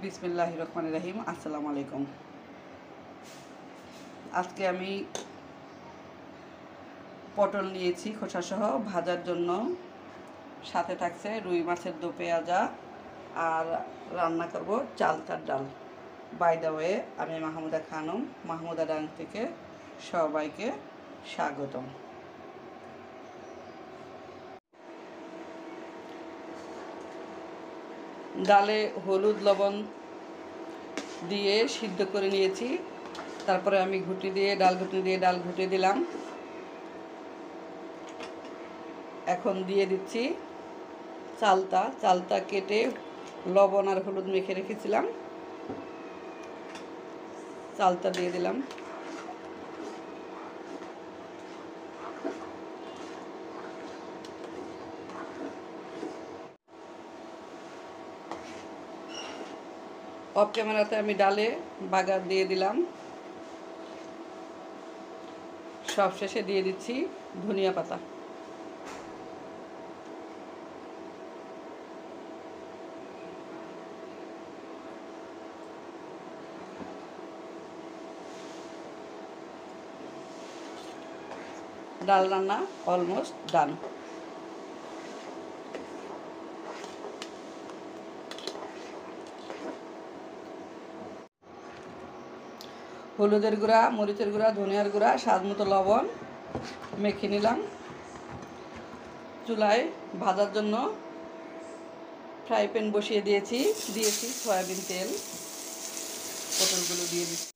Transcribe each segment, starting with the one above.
বিসমিল্লাহির রহমানির রহিম। আসসালামু আলাইকুম। আজকে আমি পটল নিয়েছি খোসাসহ ভাজার জন্য। সাথে থাকছে রুই মাছের দো পেঁয়াজা আর রান্না করব চালতার ডাল। বাই দ্য ওয়ে, আমি মাহমুদা খানম, মাহমুদা ডাং থেকে সবাইকে স্বাগতম। ডালে হলুদ লবণ দিয়ে সিদ্ধ করে নিয়েছি। তারপরে আমি ডাল ঘুটে দিলাম। এখন দিয়ে দিচ্ছি চালতা কেটে লবণ আর হলুদ মেখে রেখেছিলাম। চালতা দিয়ে দিলাম। অফ ক্যামেরাতে আমি ডালে বাগার দিয়ে দিলাম। সব শেষে দিয়ে দিচ্ছি ধনিয়া পাতা। ডাল রান্না অলমোস্ট ডান। হলুদের গুঁড়া, মরিচের গুঁড়া, ধনিয়ার গুঁড়া, স্বাদ মতো লবণ মেখে নিলাম। চুলায় ভাজার জন্য ফ্রাই প্যান বসিয়ে দিয়েছি সয়াবিন তেল। পটলগুলো দিয়ে দিচ্ছি।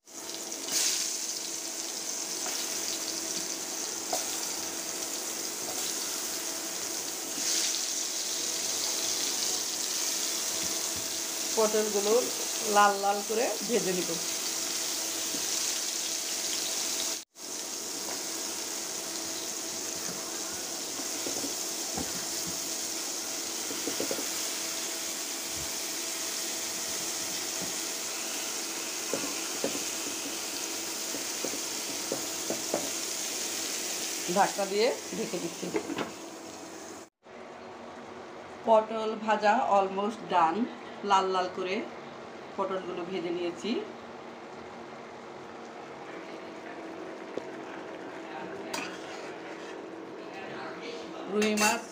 পটলগুলো লাল লাল করে ভেজে নিব। ঢাকনা দিয়ে ঢেকে দিচ্ছি। পটল ভাজা অলমোস্ট ডান। লাল লাল করে পটলগুলো ভেজে নিয়েছি। রুই মাছ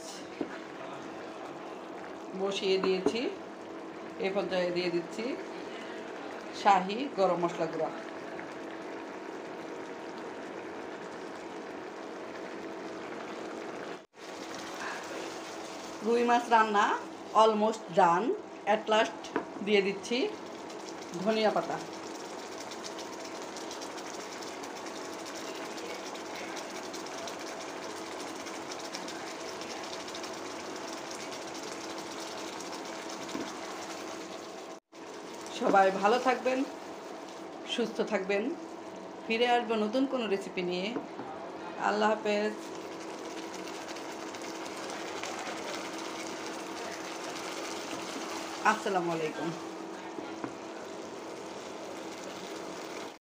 বসিয়ে দিয়েছি। এ পর্যায়ে দিয়ে দিচ্ছি শাহি গরম মশলা গুঁড়া। রুই মাছ রান্না অলমোস্ট ডান। অ্যাট লাস্ট দিয়ে দিচ্ছি ধনিয়া পাতা। সবাই ভালো থাকবেন, সুস্থ থাকবেন। ফিরে আসবো নতুন কোনো রেসিপি নিয়ে। আল্লাহ হাফেজ। আসসালামু আলাইকুম।